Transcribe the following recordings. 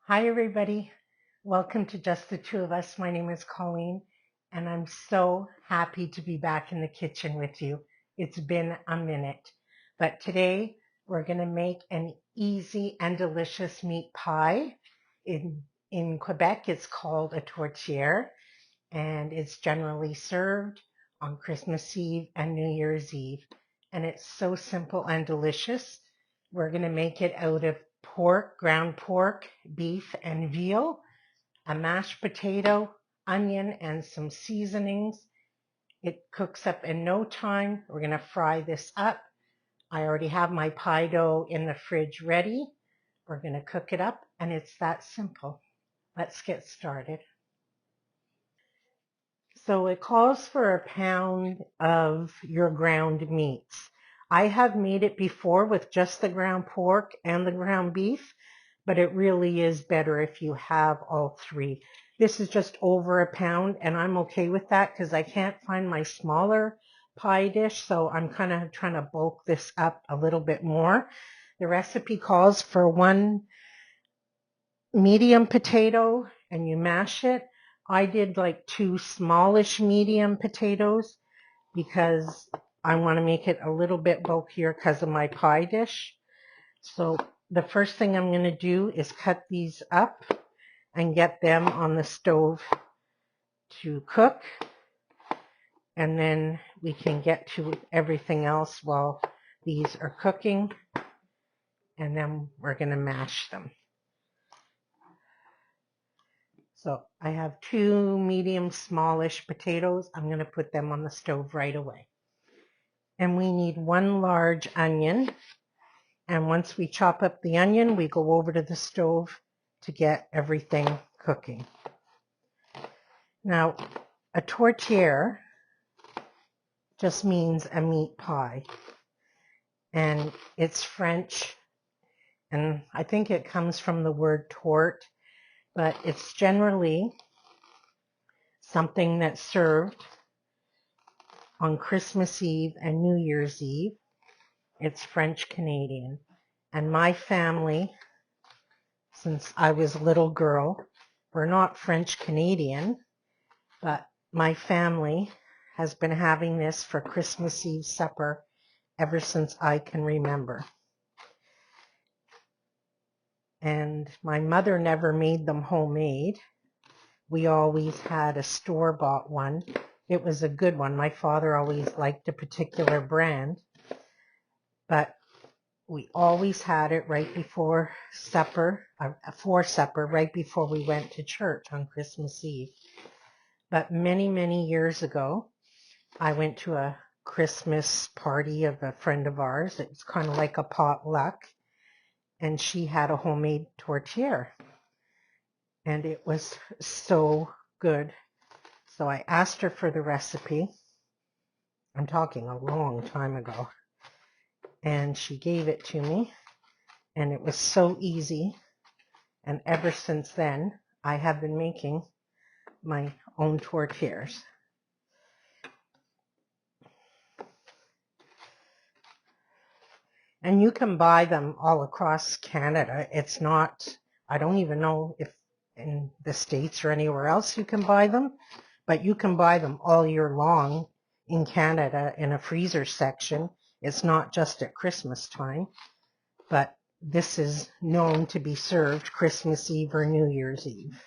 Hi, everybody. Welcome to Just the Two of Us. My name is Colleen, and I'm so happy to be back in the kitchen with you. It's been a minute, but today we're going to make an easy and delicious meat pie. In Quebec, it's called a tourtiere, and it's generally served on Christmas Eve and New Year's Eve. And it's so simple and delicious. We're going to make it out of pork, ground pork, beef, and veal, a mashed potato, onion, and some seasonings. It cooks up in no time. We're going to fry this up. I already have my pie dough in the fridge ready. We're going to cook it up, and it's that simple. Let's get started. So it calls for a pound of your ground meats. I have made it before with just the ground pork and the ground beef, but it really is better if you have all three. This is just over a pound, and I'm okay with that because I can't find my smaller pie dish, so I'm kind of trying to bulk this up a little bit more. The recipe calls for one medium potato and you mash it. I did like two smallish medium potatoes because I want to make it a little bit bulkier because of my pie dish. So the first thing I'm going to do is cut these up and get them on the stove to cook. And then we can get to everything else while these are cooking. And then we're going to mash them. So I have two medium smallish potatoes. I'm going to put them on the stove right away. And we need one large onion. And once we chop up the onion, we go over to the stove to get everything cooking. Now, a tourtiere just means a meat pie. And it's French. And I think it comes from the word tourte, but it's generally something that's served on Christmas Eve and New Year's Eve. It's French Canadian. And my family, since I was a little girl, we're not French Canadian, but my family has been having this for Christmas Eve supper ever since I can remember. And my mother never made them homemade. We always had a store-bought one. It was a good one. My father always liked a particular brand, but we always had it right before supper, for supper, right before we went to church on Christmas Eve. But many, many years ago, I went to a Christmas party of a friend of ours. It was kind of like a potluck, and she had a homemade tourtiere, and it was so good. So I asked her for the recipe. I'm talking a long time ago. And she gave it to me, and it was so easy. And ever since then, I have been making my own tourtières. And you can buy them all across Canada. It's not, I don't even know if in the States or anywhere else you can buy them, but you can buy them all year long in Canada in a freezer section. It's not just at Christmas time, but this is known to be served Christmas Eve or New Year's Eve.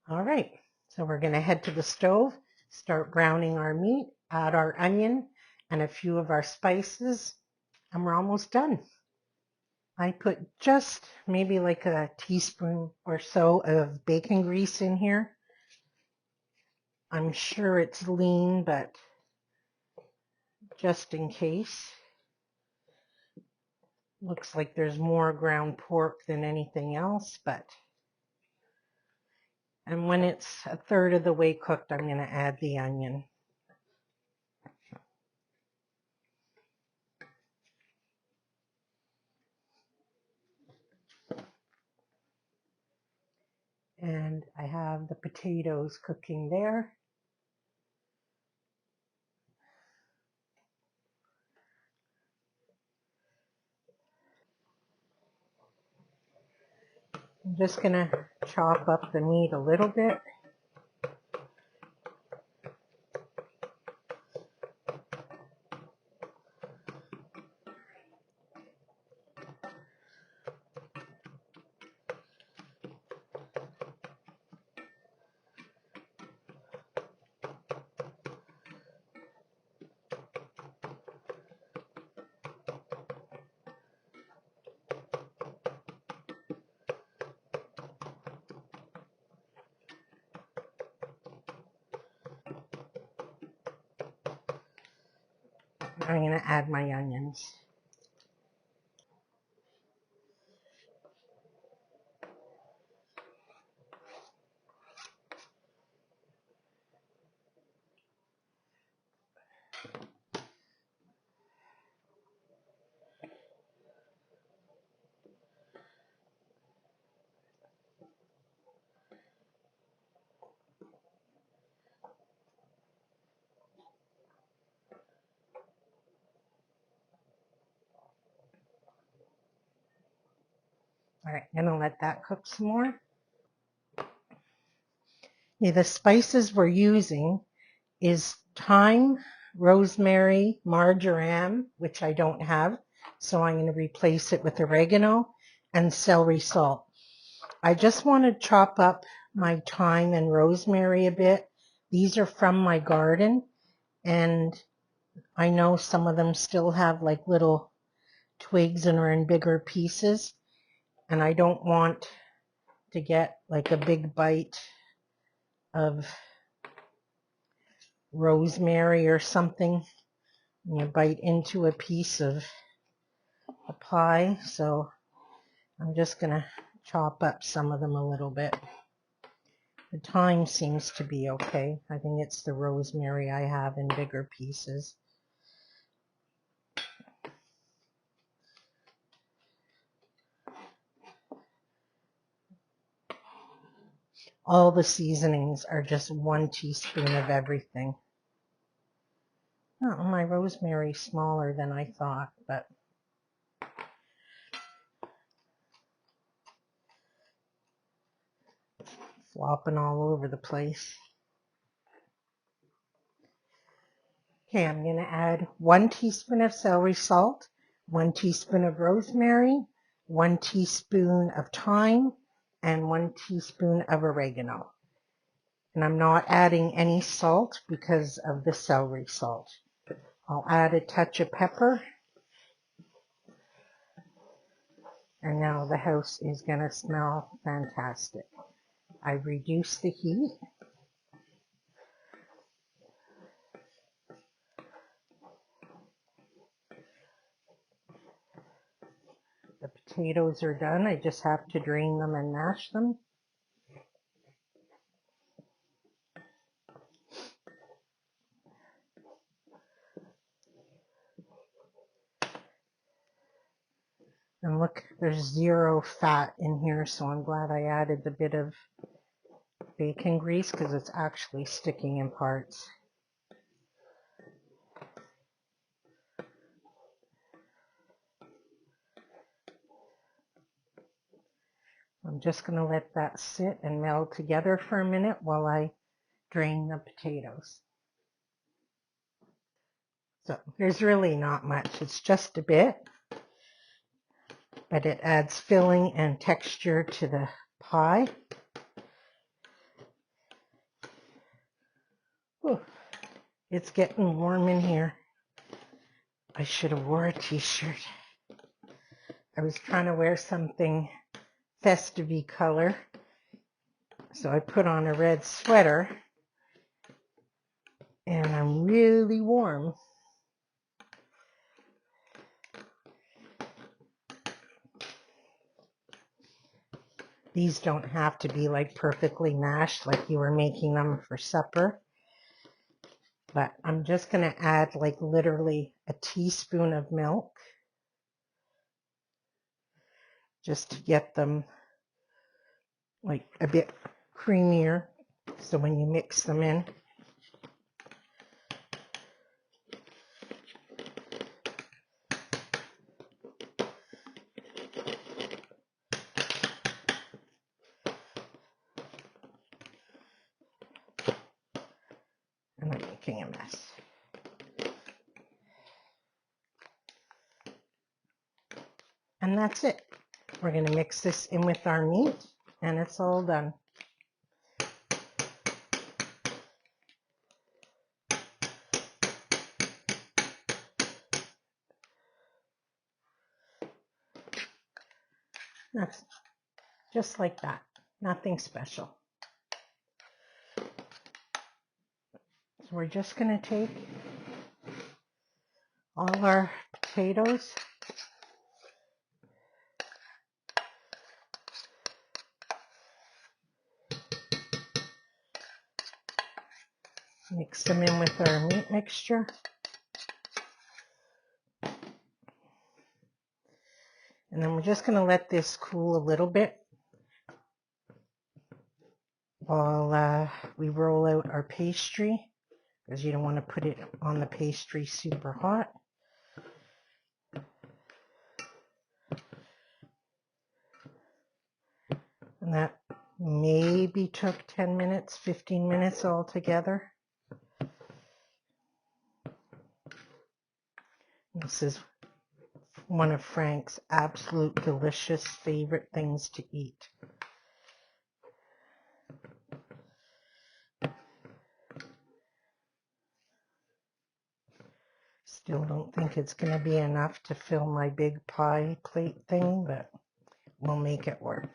All right, so we're going to head to the stove, start browning our meat, add our onion and a few of our spices, and we're almost done. I put just maybe like a teaspoon or so of bacon grease in here. I'm sure it's lean, but just in case. Looks like there's more ground pork than anything else, but... And when it's a third of the way cooked, I'm going to add the onion. And I have the potatoes cooking there. I'm just going to chop up the meat a little bit. I'm going to add my onions. All right, I'm going to let that cook some more. Yeah, the spices we're using is thyme, rosemary, marjoram, which I don't have, so I'm going to replace it with oregano and celery salt. I just want to chop up my thyme and rosemary a bit. These are from my garden, and I know some of them still have like little twigs and are in bigger pieces, and I don't want to get like a big bite of rosemary or something. You bite into a piece of the pie, so I'm just going to chop up some of them a little bit. The thyme seems to be okay. I think it's the rosemary I have in bigger pieces. All the seasonings are just 1 teaspoon of everything. Oh, my rosemary's smaller than I thought, but flopping all over the place. Okay, I'm going to add 1 teaspoon of celery salt, 1 teaspoon of rosemary, 1 teaspoon of thyme, and 1 teaspoon of oregano. And I'm not adding any salt because of the celery salt. I'll add a touch of pepper. And now the house is going to smell fantastic. I reduce the heat. The potatoes are done. I just have to drain them and mash them. And look, there's 0 fat in here, so I'm glad I added the bit of bacon grease because it's actually sticking in parts. I'm just going to let that sit and meld together for a minute while I drain the potatoes. So there's really not much. It's just a bit, but it adds filling and texture to the pie. Whew. It's getting warm in here. I should have wore a t-shirt. I was trying to wear something festive-y color, so I put on a red sweater, and I'm really warm. These don't have to be like perfectly mashed like you were making them for supper, but I'm just going to add like literally a teaspoon of milk just to get them like a bit creamier, so when you mix them in. making a mess. And that's it. We're going to mix this in with our meat, and it's all done. That's just like that. Nothing special. So we're just going to take all our potatoes, mix them in with our meat mixture. And then we're just going to let this cool a little bit while we roll out our pastry, because you don't want to put it on the pastry super hot. And that maybe took 10 minutes, 15 minutes altogether. This is one of Frank's absolute delicious favorite things to eat. Still don't think it's going to be enough to fill my big pie plate thing, but we'll make it work.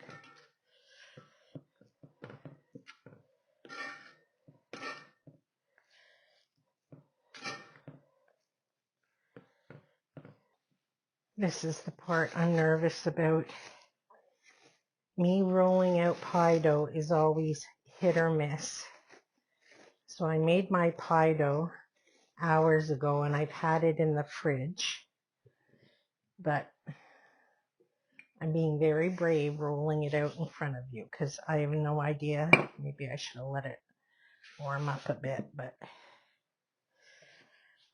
This is the part I'm nervous about. Me rolling out pie dough is always hit or miss. So I made my pie dough hours ago and I've had it in the fridge, but I'm being very brave rolling it out in front of you because I have no idea. Maybe I should have let it warm up a bit, but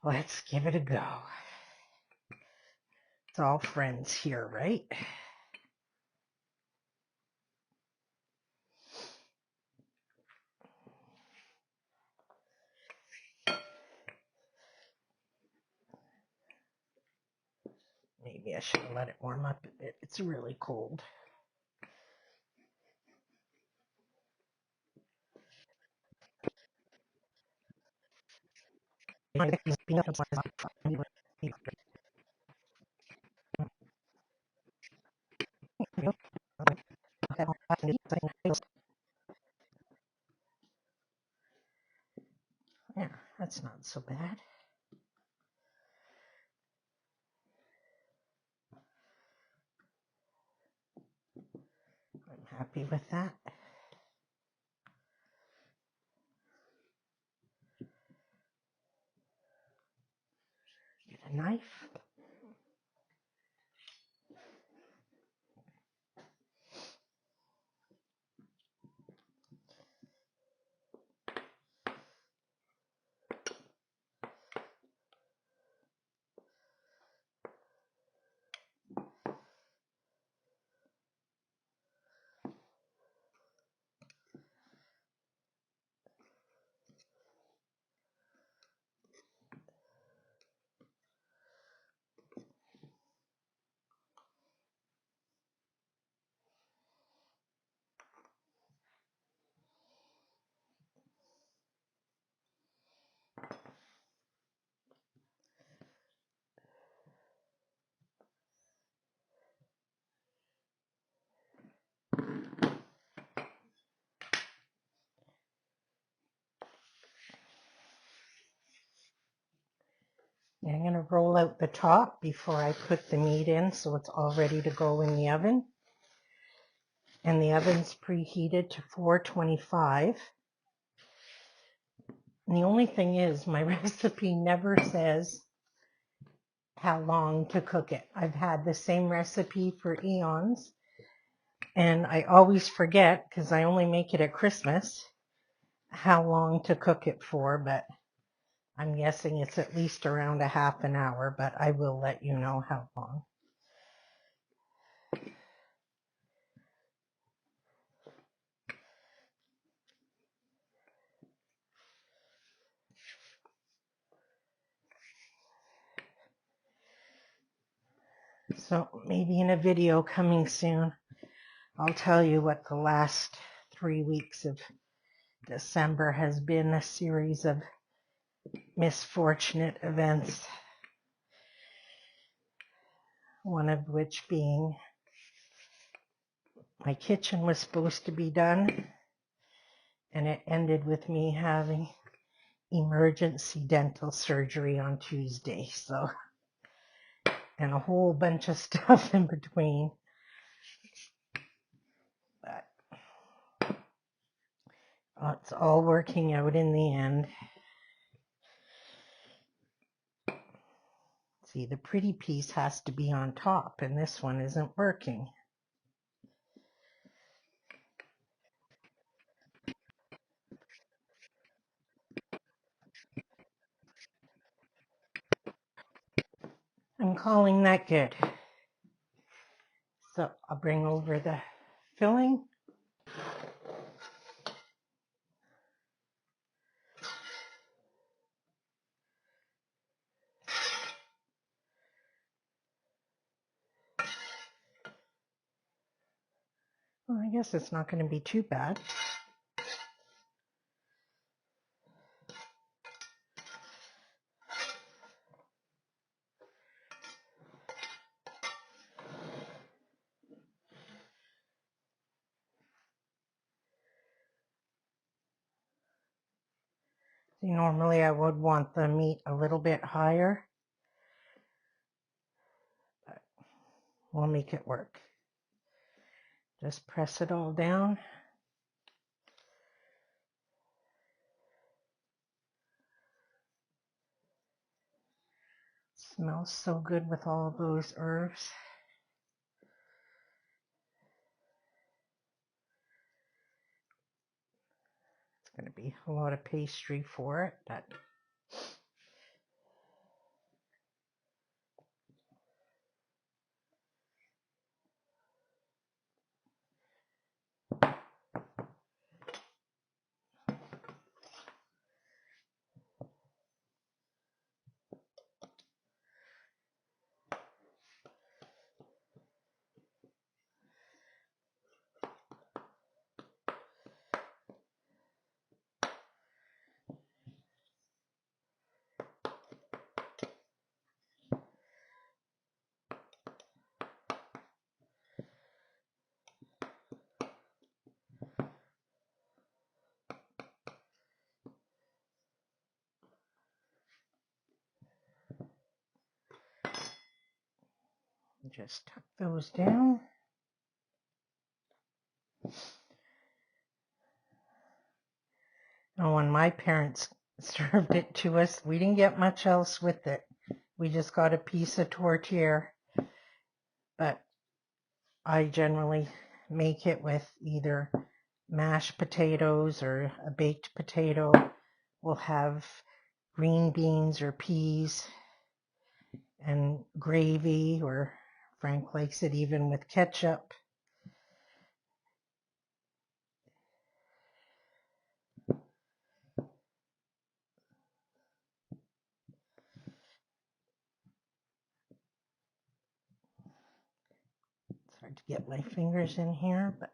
let's give it a go. It's all friends here, right? Maybe I should have let it warm up a bit. It's really cold. Yeah, that's not so bad. I'm happy with that. Get a knife. I'm going to roll out the top before I put the meat in so it's all ready to go in the oven. And the oven's preheated to 425. And the only thing is my recipe never says how long to cook it. I've had the same recipe for eons and I always forget because I only make it at Christmas how long to cook it for, but I'm guessing it's at least around a half an hour, but I will let you know how long. So maybe in a video coming soon, I'll tell you what the last 3 weeks of December has been, a series of misfortunate events. One of which being my kitchen was supposed to be done, and it ended with me having emergency dental surgery on Tuesday. So, and a whole bunch of stuff in between. But it's all working out in the end. See, the pretty piece has to be on top, and this one isn't working. I'm calling that good. So I'll bring over the filling. Well, I guess it's not going to be too bad. See, normally I would want the meat a little bit higher, but we'll make it work. Just press it all down. Smells so good with all those herbs. It's going to be a lot of pastry for it, but just tuck those down. And when my parents served it to us, we didn't get much else with it. We just got a piece of tourtiere, but I generally make it with either mashed potatoes or a baked potato. We'll have green beans or peas and gravy, or Frank likes it even with ketchup. It's hard to get my fingers in here, but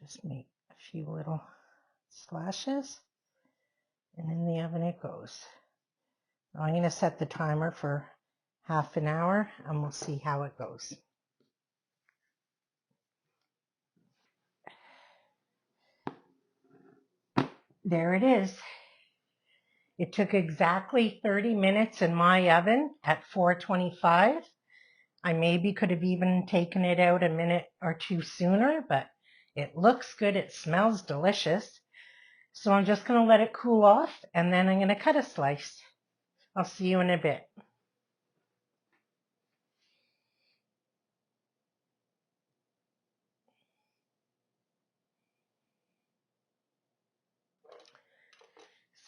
just make a few little slashes, and in the oven it goes. Now I'm going to set the timer for half an hour, and we'll see how it goes. There it is. It took exactly 30 minutes in my oven at 425. I maybe could have even taken it out a minute or two sooner, but it looks good. It smells delicious. So I'm just going to let it cool off, and then I'm going to cut a slice. I'll see you in a bit.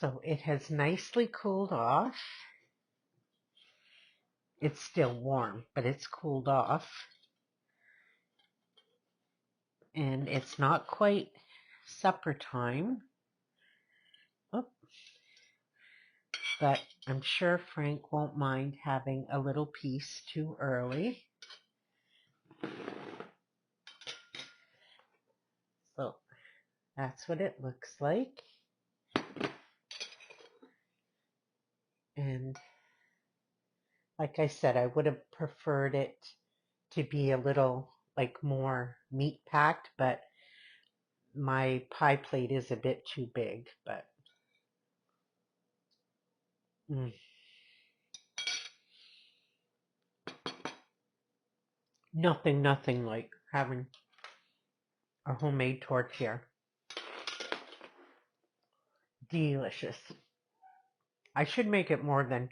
So it has nicely cooled off. It's still warm, but it's cooled off. And it's not quite supper time. Oh, but I'm sure Frank won't mind having a little piece too early. So that's what it looks like. And like I said, I would have preferred it to be a little like more meat packed, but my pie plate is a bit too big, but nothing like having a homemade tourtiere. Delicious. I should make it more than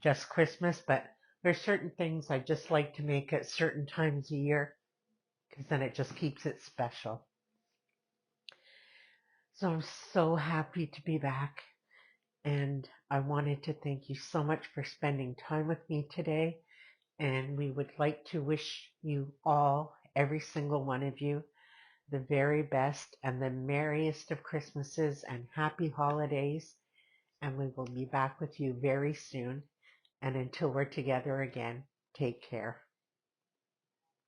just Christmas, but there's certain things I just like to make at certain times a year because then it just keeps it special. So I'm so happy to be back, and I wanted to thank you so much for spending time with me today. And we would like to wish you all, every single one of you, the very best and the merriest of Christmases and happy holidays. And we will be back with you very soon. And until we're together again, take care.